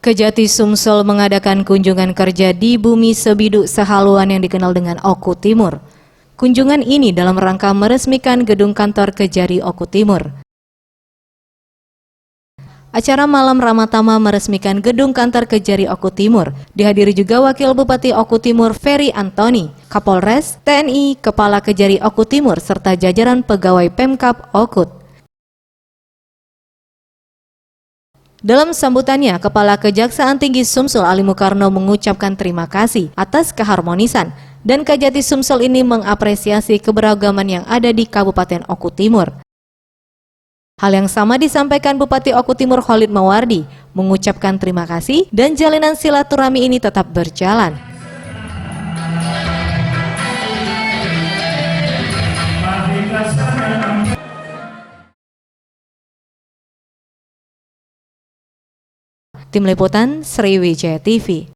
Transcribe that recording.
Kejati Sumsel mengadakan kunjungan kerja di Bumi Sebiduk Sehaluan yang dikenal dengan Oku Timur. Kunjungan ini dalam rangka meresmikan gedung kantor Kejari Oku Timur. Acara malam Ramatama meresmikan gedung kantor Kejari Oku Timur dihadiri juga Wakil Bupati Oku Timur Ferry Antoni, Kapolres, TNI, Kepala Kejari Oku Timur serta jajaran pegawai Pemkab Okut. Dalam sambutannya, Kepala Kejaksaan Tinggi Sumsel Ali Mukarno mengucapkan terima kasih atas keharmonisan dan Kejati Sumsel ini mengapresiasi keberagaman yang ada di Kabupaten Oku Timur. Hal yang sama disampaikan Bupati Oku Timur Khalid Mawardi, mengucapkan terima kasih dan jalinan silaturahmi ini tetap berjalan. Tim Liputan Sriwijaya TV.